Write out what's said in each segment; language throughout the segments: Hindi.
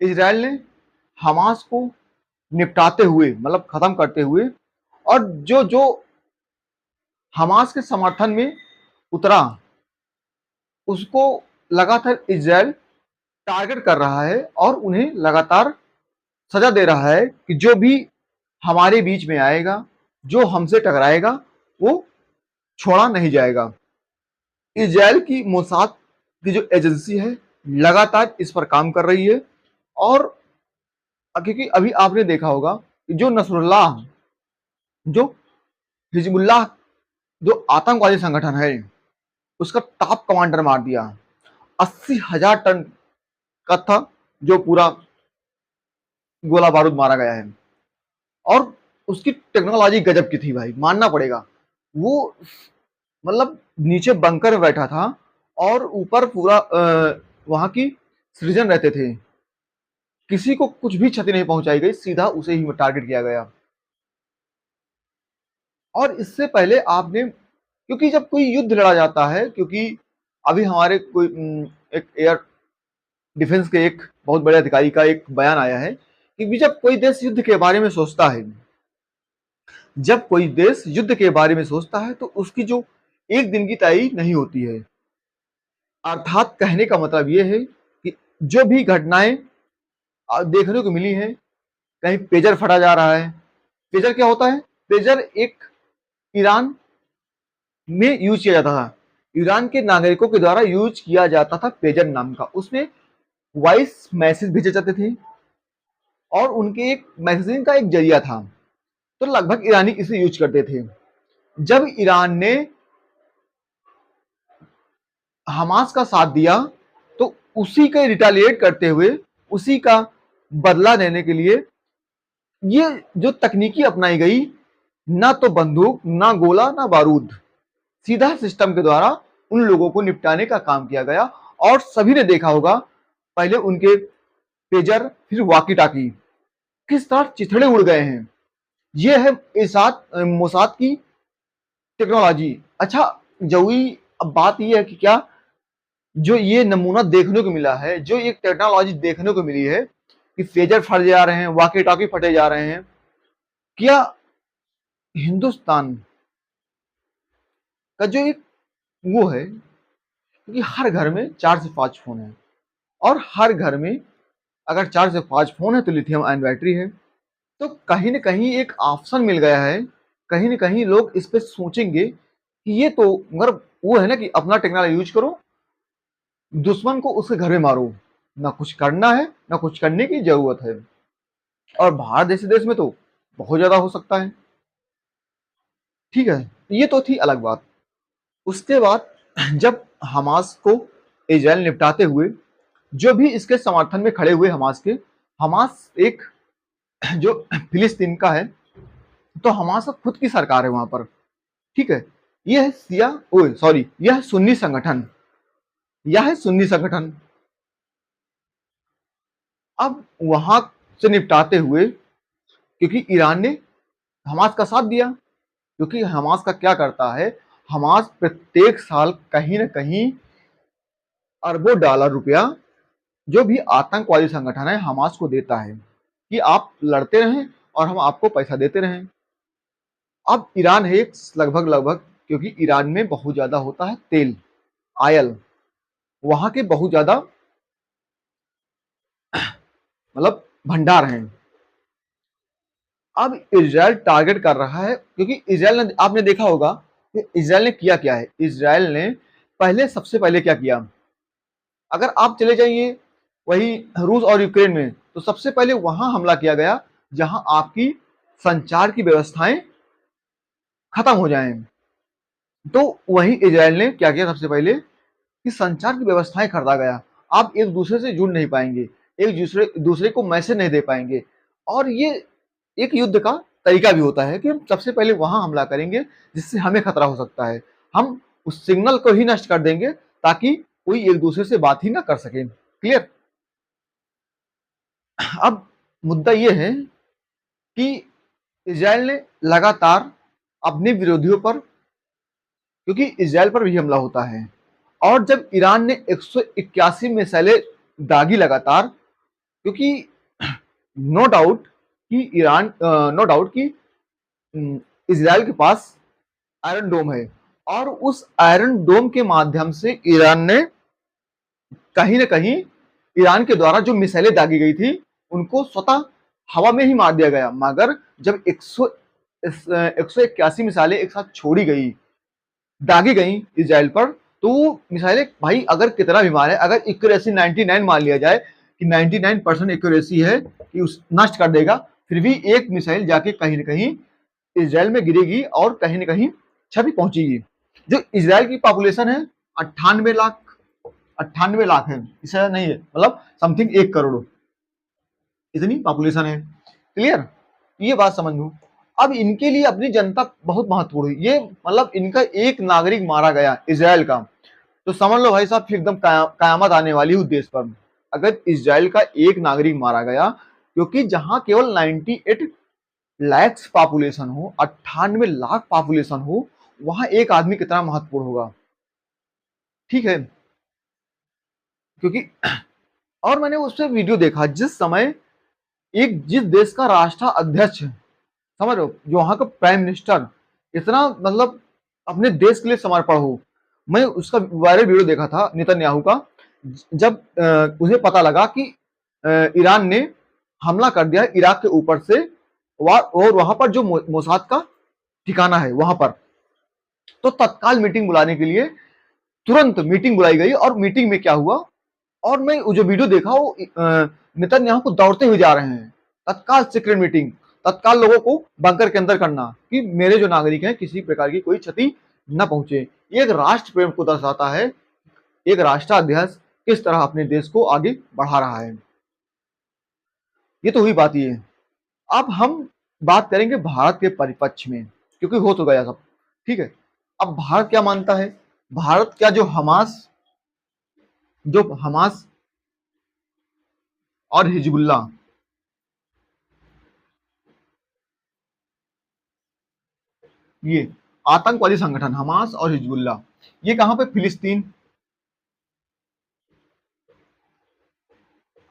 इजराइल ने हमास को निपटाते हुए, मतलब खत्म करते हुए, और जो जो हमास के समर्थन में उतरा उसको लगातार इजराइल टारगेट कर रहा है और उन्हें लगातार सजा दे रहा है कि जो भी हमारे बीच में आएगा, जो हमसे टकराएगा, वो छोड़ा नहीं जाएगा। इजराइल की मोसाद की जो एजेंसी है लगातार इस पर काम कर रही है। और क्योंकि अभी आपने देखा होगा कि जो नसरुल्लाह, जो हिजबुल्लाह, जो आतंकवादी संगठन है, उसका टॉप कमांडर मार दिया। 80,000 टन का था जो पूरा गोला बारूद मारा गया है। और उसकी टेक्नोलॉजी गजब की थी भाई, मानना पड़ेगा। वो मतलब नीचे बंकर में बैठा था और ऊपर पूरा वहां की सृजन रहते थे। किसी को कुछ भी क्षति नहीं पहुंचाई गई, सीधा उसे ही टारगेट किया गया। और इससे पहले आपने, क्योंकि जब कोई युद्ध लड़ा जाता है, क्योंकि अभी हमारे कोई एक एयर डिफेंस के एक बहुत बड़े अधिकारी का एक बयान आया है कि जब कोई देश युद्ध के बारे में सोचता है, जब कोई देश युद्ध के बारे में सोचता है तो उसकी जो एक दिन की तैयारी नहीं होती है। अर्थात कहने का मतलब यह है कि जो भी घटनाएं देखने को मिली हैं, कहीं पेजर फटा जा रहा है। पेजर क्या होता है? पेजर एक ईरान में यूज किया जाता था, ईरान के नागरिकों के द्वारा यूज किया जाता था पेजर नाम का। उसमें वॉइस मैसेज भेजे जाते थे और उनके एक मैसेजिंग का एक जरिया था, तो लगभग ईरानी इसे यूज करते थे। जब ईरान ने हमास का साथ दिया तो उसी का रिटालिएट करते हुए, उसी का बदला लेने के लिए ये जो तकनीकी अपनाई गई, ना तो बंदूक, ना गोला, ना बारूद, सीधा सिस्टम के द्वारा उन लोगों को निपटाने का काम किया गया। और सभी ने देखा होगा पहले उनके पेजर, फिर वाकी टाकी किस तरह चिथड़े उड़ गए हैं। यह है मोसाद की टेक्नोलॉजी। अच्छा जवी, अब बात यह है कि क्या जो ये नमूना देखने को मिला है, जो एक टेक्नोलॉजी देखने को मिली है कि पेजर फट जा रहे हैं, वाकी टाकी फटे जा रहे हैं, क्या हिंदुस्तान का जो एक वो है, क्योंकि हर घर में 4 से 5 फोन है, और हर घर में अगर 4 से 5 फोन है तो लिथियम आयन बैटरी है। तो कहीं ना कहीं एक ऑप्शन मिल गया है। कहीं ना कहीं लोग इस पे सोचेंगे कि ये तो, मगर वो है ना कि अपना टेक्नोलॉजी यूज करो, दुश्मन को उसके घर में मारो, ना कुछ करना है ना कुछ करने की जरूरत है। और भारत जैसे देश में तो बहुत ज्यादा हो सकता है। ठीक है, ये तो थी अलग बात। उसके बाद जब हमास को इजराइल निपटाते हुए, जो भी इसके समर्थन में खड़े हुए हमास के, हमास एक जो फिलिस्तीन का है, तो हमास का खुद की सरकार है वहां पर। ठीक है, यह है सिया, ओए सॉरी, यह है सुन्नी संगठन, यह है सुन्नी संगठन। अब वहां से निपटाते हुए, क्योंकि ईरान ने हमास का साथ दिया, क्योंकि हमास का क्या करता है, हमास प्रत्येक साल कहीं ना कहीं अरबों डॉलर रुपया जो भी आतंकवादी संगठन है हमास को देता है कि आप लड़ते रहें और हम आपको पैसा देते रहें। अब ईरान है लगभग लगभग, क्योंकि ईरान में बहुत ज्यादा होता है तेल, आयल, वहां के बहुत ज्यादा मतलब भंडार हैं। अब इजराइल टारगेट कर रहा है, क्योंकि इजराइल ने, आपने देखा होगा कि इजराइल ने किया क्या है। इजराइल ने सबसे पहले क्या किया, अगर आप चले जाइए वही रूस और यूक्रेन में, तो सबसे पहले वहां हमला किया गया जहां आपकी संचार की व्यवस्थाएं खत्म हो जाएं। तो वही इजराइल ने क्या किया, सबसे पहले कि संचार की व्यवस्थाएं खरीदा गया। आप एक दूसरे से जुड़ नहीं पाएंगे, एक दूसरे दूसरे को मैसेज नहीं दे पाएंगे। और ये एक युद्ध का तरीका भी होता है कि हम सबसे पहले वहां हमला करेंगे जिससे हमें खतरा हो सकता है, हम उस सिग्नल को ही नष्ट कर देंगे ताकि कोई एक दूसरे से बात ही ना कर सके। क्लियर? अब मुद्दा यह है कि इजराइल ने लगातार अपने विरोधियों पर, क्योंकि इजराइल पर भी हमला होता है, और जब ईरान ने 181 मिसाइलें दागी लगातार, क्योंकि नो डाउट कि ईरान नो डाउट कि इजराइल के पास आयरन डोम है, और उस आयरन डोम के माध्यम से ईरान ने कहीं ना कहीं, ईरान के द्वारा जो मिसाइलें दागी गई थी उनको स्वतः हवा में ही मार दिया गया। मगर जब 181 मिसाइलें एक साथ छोड़ी गई, दागी गई इजराइल पर, तो वो मिसाइलें भाई अगर कितना भी मारे, अगर एक्यूरेसी 99 मान लिया जाए कि 99% एक्यूरेसी है कि उस नष्ट कर देगा, फिर भी एक मिसाइल जाके कहीं ना कहीं इजराइल में गिरेगी और कहीं ना कहीं क्षति पहुंचेगी। जो इजराइल की पॉपुलेशन है 98 लाख, 98 लाख है, इससे नहीं है, मतलब समथिंग 1 करोड़ इतनी पॉपुलेशन है। क्लियर, ये बात समझ लो। अब इनके लिए अपनी जनता बहुत महत्वपूर्ण है। ये मतलब इनका एक नागरिक मारा गया इजराइल का, तो समझ लो भाई साहब फिर एकदम कयामत आने वाली है उस देश पर, अगर इजराइल का एक नागरिक मारा गया। क्योंकि जहां केवल 98 लैक्स पॉपुलेशन हो, 98 लाख पॉपुलेशन हो, वहां एक आदमी कितना महत्वपूर्ण होगा। ठीक है, क्योंकि और मैंने उससे वीडियो देखा, जिस समय जिस देश का राष्ट्र अध्यक्ष, समझ रहे हो, जो वहां का प्राइम मिनिस्टर इतना मतलब अपने देश के लिए समर्पण हो। मैं उसका वायरल वीडियो देखा था नेतन्याहू का, जब उन्हें पता लगा कि ईरान ने हमला कर दिया इराक के ऊपर से, और वहां पर जो मोसाद का ठिकाना है वहां पर, तो तत्काल मीटिंग बुलाने के लिए तुरंत मीटिंग बुलाई गई। और मीटिंग में क्या हुआ, और मैं जो वीडियो देखा वो नेतन्याहू को दौड़ते हुए जा रहे हैं, तत्काल सीक्रेट मीटिंग, तत्काल लोगों को बंकर के अंदर करना कि मेरे जो नागरिक हैं किसी प्रकार की कोई क्षति न पहुंचे। ये एक राष्ट्र प्रेम को दर्शाता है, एक राष्ट्राध्यक्ष किस तरह अपने देश को आगे बढ़ा रहा है। ये तो हुई बात ये। अब हम बात करेंगे भारत के परिप्रेक्ष्य में, क्योंकि हो तो गया सब। ठीक है, अब भारत क्या मानता है, भारत क्या जो हमास और हिजबुल्ला, ये आतंकवादी संगठन हमास और हिजबुल्ला, ये कहां पे, फिलिस्तीन।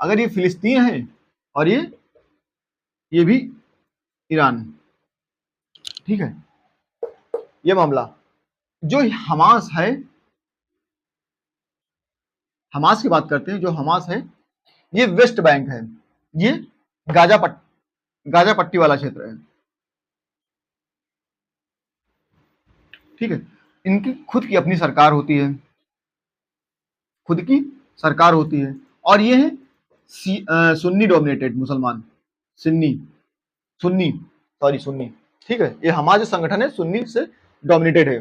अगर ये फिलिस्तीन है और ये भी ईरान, ठीक है, ये मामला। जो हमास है, हमास की बात करते हैं, जो हमास है ये वेस्ट बैंक है, ये गाजा पट्टी वाला क्षेत्र है। ठीक है, इनकी खुद की अपनी सरकार होती है, खुद की सरकार होती है, और ये है सुन्नी डोमिनेटेड मुसलमान, सुन्नी सुन्नी सॉरी सुन्नी। ठीक है, ये हमारा जो संगठन है सुन्नी से डोमिनेटेड है।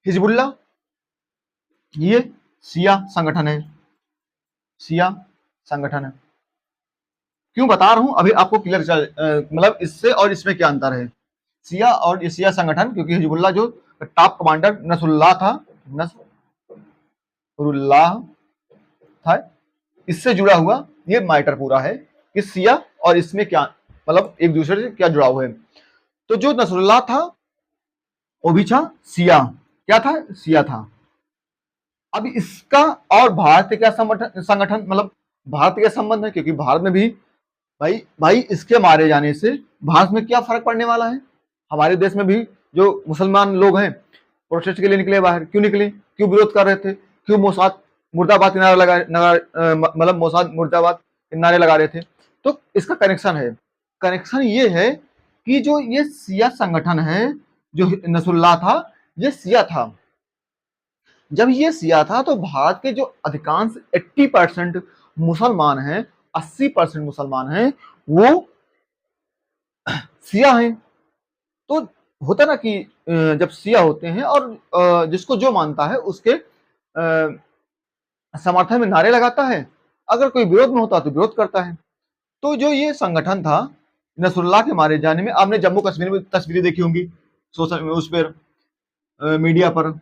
हिजबुल्ला ये शिया संगठन है, शिया संगठन है। क्यों बता रहा हूं, अभी आपको क्लियर मतलब इससे और इसमें क्या अंतर है, शिया और शिया संगठन। क्योंकि हिजबुल्ला जो टॉप कमांडर नसरुल्लाह था, नसरुल्लाह था, इससे जुड़ा हुआ ये मैटर पूरा है कि शिया और इसमें क्या मतलब एक दूसरे से क्या जुड़ाव है। तो जो नसरुल्लाह था वो भी था शिया, क्या था, शिया था। अब इसका और भारत के क्या संगठन मतलब भारत के संबंध है, क्योंकि भारत में भी भाई इसके मारे जाने से भारत में क्या फर्क पड़ने वाला है। हमारे देश में भी जो मुसलमान लोग हैं प्रोटेस्ट के लिए निकले बाहर, क्यों निकले, क्यों विरोध कर रहे थे, क्यों मोसाद मुर्दाबाद के नारे लगा मतलब मोसाद मुर्दाबाद के नारे लगा रहे थे। तो इसका कनेक्शन है, कनेक्शन ये है कि जो ये शिया संगठन है, जो नसरुल्लाह था ये शिया था। जब ये शिया था तो भारत के जो अधिकांश 80% मुसलमान हैं, 80% मुसलमान हैं, वो शिया हैं। तो होता ना कि जब शिया होते हैं और जिसको जो मानता है उसके समर्थन में नारे लगाता है, अगर कोई विरोध में होता तो विरोध करता है। तो जो ये संगठन था नसरुल्लाह के मारे जाने में, आपने जम्मू कश्मीर में तस्वीरें देखी होंगी सोशल उस पर मीडिया पर,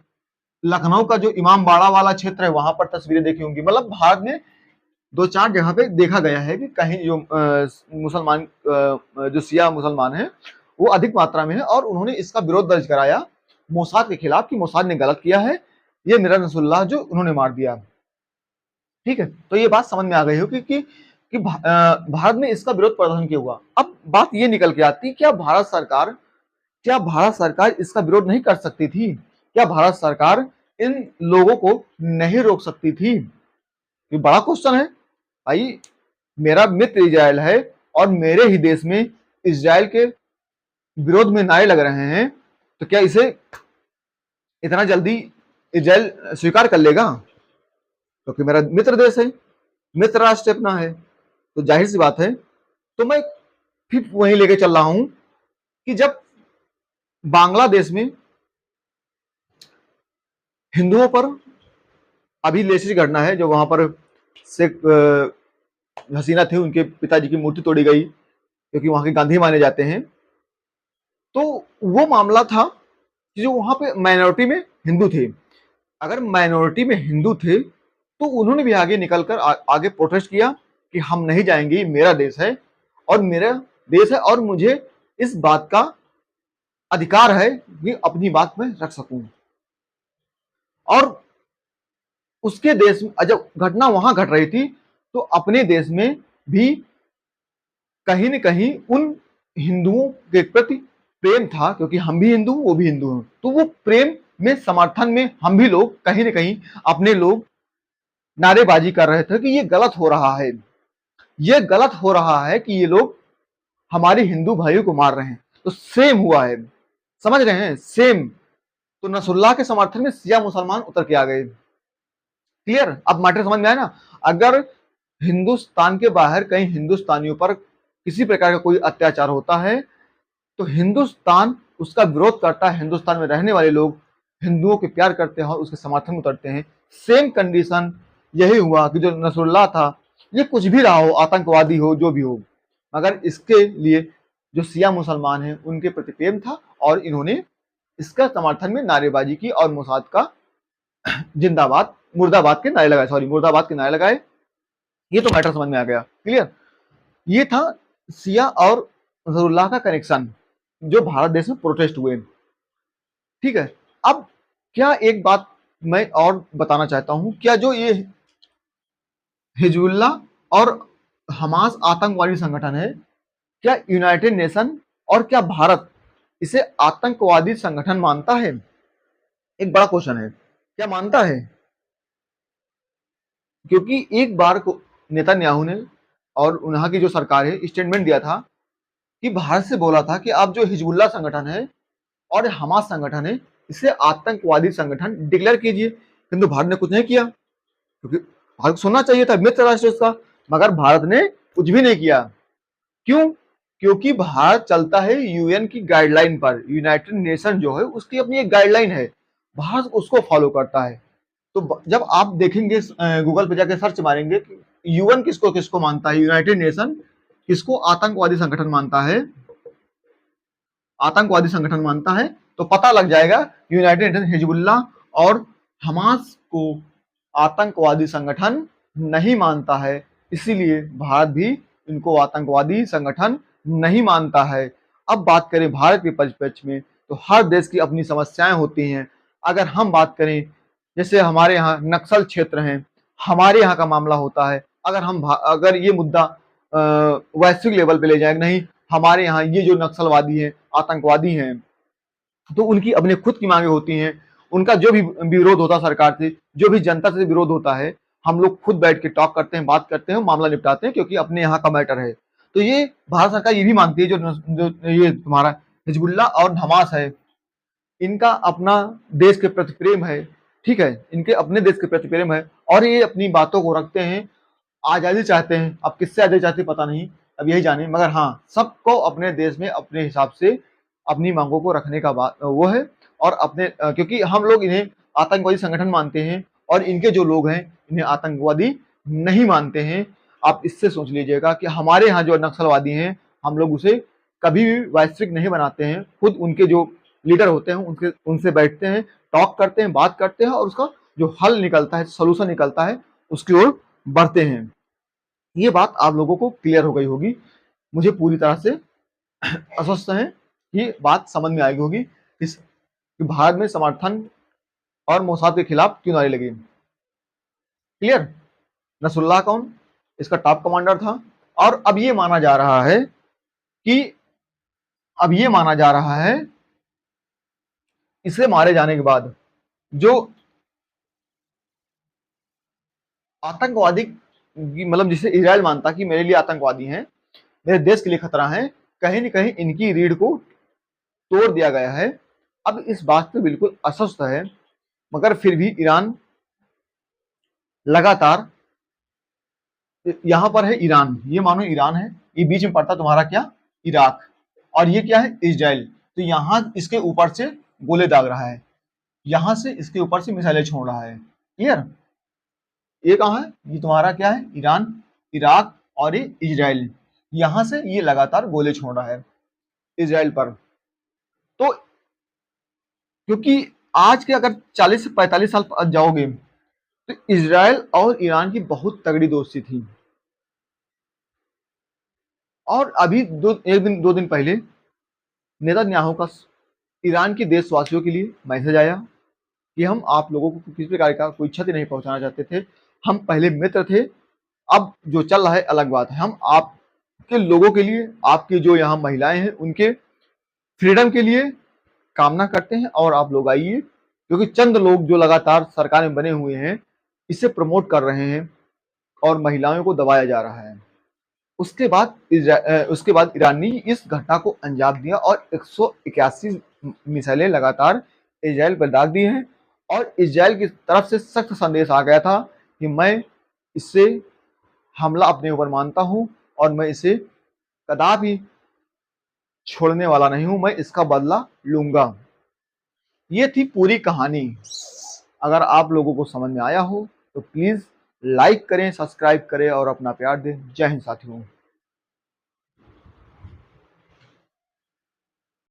लखनऊ का जो इमाम बाड़ा वाला क्षेत्र है वहां पर तस्वीरें देखी होंगी। मतलब भारत में 2-4 जगह पे देखा गया है कि कहीं जो मुसलमान जो शिया मुसलमान है वो अधिक मात्रा में है, और उन्होंने इसका विरोध दर्ज कराया मोसाद के खिलाफ कि मोसाद ने गलत किया है, ये मेरा नसरुल्लाह जो उन्होंने मार दिया। ठीक है, तो ये बात समझ में आ गई हो कि कि भारत में इसका विरोध प्रदर्शन क्यों हुआ। अब बात ये निकल के आती, क्या भारत सरकार इसका विरोध नहीं कर सकती थी? क्या भारत सरकार इन लोगों को नहीं रोक सकती थी? ये बड़ा क्वेश्चन है भाई। मेरा मित्र इजराइल है और मेरे ही देश में इजराइल के विरोध में नारे लग रहे हैं, तो क्या इसे इतना जल्दी इजराइल स्वीकार कर लेगा? क्योंकि मेरा मित्र देश है, मित्र राष्ट्र अपना है, तो जाहिर सी बात है। तो मैं फिर वहीं लेके चल रहा हूं कि जब बांग्लादेश में हिंदुओं पर अभी लेटेस्ट घटना है, जो वहां पर शेख हसीना थे, उनके पिताजी की मूर्ति तोड़ी गई क्योंकि वहां के गांधी माने जाते हैं। तो वो मामला था कि जो वहां पे माइनॉरिटी में हिंदू थे, अगर माइनॉरिटी में हिंदू थे तो उन्होंने भी आगे निकलकर आगे प्रोटेस्ट किया कि हम नहीं जाएंगे, मेरा देश है और मुझे इस बात का अधिकार है कि अपनी बात में रख सकूं। और उसके देश में जब घटना वहां घट रही थी, तो अपने देश में भी कहीं न कहीं उन हिंदुओं के प्रति प्रेम था, क्योंकि हम भी हिंदू, वो भी हिंदू हैं। तो वो प्रेम में समर्थन में हम भी लोग कहीं न कहीं अपने लोग नारेबाजी कर रहे थे कि ये गलत हो रहा है, ये गलत हो रहा है कि ये लोग हमारे हिंदू भाइयों को मार रहे हैं। तो सेम हुआ है, समझ रहे हैं, सेम। तो नसरुल्लाह के समर्थन में शिया मुसलमान उतर के आ गए। क्लियर? अब मैटर समझ में आया ना? अगर हिंदुस्तान के बाहर कहीं हिंदुस्तानियों पर किसी प्रकार का कोई अत्याचार होता है, तो हिंदुस्तान उसका विरोध करता है, हिंदुस्तान में रहने वाले लोग हिंदुओं के प्यार करते हैं और उसके समर्थन में उतरते हैं। सेम कंडीशन यही हुआ कि जो नसरुल्लाह था, ये कुछ भी रहा हो, आतंकवादी हो, जो भी हो, मगर इसके लिए जो शिया मुसलमान हैं उनके प्रति प्रेम था और इन्होंने इसका समर्थन में नारेबाजी की और मोसाद का जिंदाबाद, मुर्दाबाद के नारे लगाए, सॉरी मुर्दाबाद के नारे लगाए। ये तो मैटर समझ में आ गया। क्लियर? ये था शिया और नसरुल्लाह का कनेक्शन जो भारत देश में प्रोटेस्ट हुए। ठीक है, अब क्या एक बात मैं और बताना चाहता हूं, क्या जो ये हिजबुल्लाह और हमास आतंकवादी संगठन है, क्या यूनाइटेड नेशन और क्या भारत इसे आतंकवादी संगठन मानता है? एक बड़ा क्वेश्चन है, क्या मानता है? क्योंकि एक बार को नेतन्याहू ने और उन्हां की जो सरकार है स्टेटमेंट दिया था कि भारत से बोला था कि आप जो हिजबुल्लाह संगठन है और हमास संगठन है, इसे आतंकवादी संगठन डिक्लेयर कीजिए, किंतु भारत ने कुछ नहीं किया, क्योंकि भारत को सुनना चाहिए था, मित्र राष्ट्र इसका, मगर भारत ने कुछ भी नहीं किया। क्यों? क्योंकि भारत चलता है यूएन की गाइडलाइन पर, यूनाइटेड नेशन जो है उसकी अपनी एक गाइडलाइन है, भारत उसको फॉलो करता है। तो जब आप देखेंगे गूगल पे जाके सर्च मारेंगे कि यूएन किसको किसको मानता है, यूनाइटेड नेशन किसको आतंकवादी संगठन मानता है, आतंकवादी संगठन मानता है, तो पता लग जाएगा यूनाइटेड नेशन हिजबुल्लाह और हमास को आतंकवादी संगठन नहीं मानता है, इसीलिए भारत भी इनको आतंकवादी संगठन नहीं मानता है। अब बात करें भारत के परिप्रेक्ष्य में, तो हर देश की अपनी समस्याएं होती हैं। अगर हम बात करें, जैसे हमारे यहाँ नक्सल क्षेत्र हैं, हमारे यहाँ का मामला होता है, अगर ये मुद्दा वैश्विक लेवल पे ले जाए, नहीं हमारे यहाँ ये जो नक्सलवादी हैं, आतंकवादी हैं, तो उनकी अपने खुद की मांगे होती हैं, उनका जो भी विरोध होता है सरकार से, जो भी जनता से विरोध होता है, हम लोग खुद बैठ के टॉक करते हैं, बात करते हैं, मामला निपटाते हैं, क्योंकि अपने यहाँ का मैटर है। तो ये भारत सरकार ये भी मानती है, जो ये तुम्हारा हिजबुल्लाह और हमास है, इनका अपना देश के प्रति प्रेम है, ठीक है, इनके अपने देश के प्रति प्रेम है और ये अपनी बातों को रखते हैं, आजादी चाहते हैं। अब किससे आजादी चाहते हैं पता नहीं, अब यही जाने, मगर हाँ, सबको अपने देश में अपने हिसाब से अपनी मांगों को रखने का बात वो है। और अपने क्योंकि हम लोग इन्हें आतंकवादी संगठन मानते हैं और इनके जो लोग हैं इन्हें आतंकवादी नहीं मानते हैं। आप इससे सोच लीजिएगा कि हमारे यहाँ जो नक्सलवादी हैं, हम लोग उसे कभी भी वैश्विक नहीं बनाते हैं, खुद उनके जो लीडर होते हैं उनसे बैठते हैं, टॉक करते हैं, बात करते हैं और उसका जो हल निकलता है, सोल्यूशन निकलता है, उसकी ओर बढ़ते हैं। ये बात आप लोगों को क्लियर हो गई होगी, मुझे पूरी तरह से आश्वस्त है, ये बात समझ में आई होगी कि भारत में समर्थन और मोसाद के खिलाफ क्यों नारे लगे। क्लियर? नसरुल्लाह कौन, इसका टॉप कमांडर था। और अब ये माना जा रहा है कि इसे मारे जाने के बाद जो आतंकवादी, मतलब जिसे इजराइल मानता कि मेरे लिए आतंकवादी हैं, मेरे देश के लिए खतरा है, कहीं न कहीं इनकी रीढ़ को तोड़ दिया गया है। अब इस बात पे बिल्कुल अस्वस्थ है, मगर फिर भी ईरान लगातार, यहाँ पर है ईरान, ये मानो ईरान है, ये बीच में पड़ता तुम्हारा क्या, इराक, और ये क्या है, इजराइल। तो यहाँ इसके ऊपर से गोले दाग रहा है, यहाँ से इसके ऊपर से मिसाइलें छोड़ रहा है। क्लियर? ये कहाँ है, ये तुम्हारा क्या है, ईरान, इराक और ये इजराइल। यहाँ से ये लगातार गोले छोड़ रहा है इजराइल पर। तो क्योंकि आज के अगर 40 से 45 साल बाद जाओगे तो इजराइल और ईरान की बहुत तगड़ी दोस्ती थी। और अभी दो दिन पहले नेतन्याहू का ईरान के देशवासियों के लिए मैसेज आया कि हम आप लोगों को किसी प्रकार का कोई क्षति नहीं पहुंचाना चाहते थे, हम पहले मित्र थे, अब जो चल रहा है अलग बात है, हम आपके लोगों के लिए, आपकी जो यहाँ महिलाएं हैं उनके फ्रीडम के लिए कामना करते हैं, और आप लोग आइए, क्योंकि चंद लोग जो लगातार सरकार में बने हुए हैं इसे प्रमोट कर रहे हैं और महिलाओं को दबाया जा रहा है। उसके बाद ईरान ने इस घटना को अंजाम दिया और 181 मिसाइलें लगातार इजराइल पर दाग दी हैं, और इजराइल की तरफ से सख्त संदेश आ गया था कि मैं इससे हमला अपने ऊपर मानता हूं और मैं इसे कदापि छोड़ने वाला नहीं हूं, मैं इसका बदला लूंगा। ये थी पूरी कहानी। अगर आप लोगों को समझ में आया हो तो प्लीज लाइक करें, सब्सक्राइब करें और अपना प्यार दें। जय हिंद साथियों।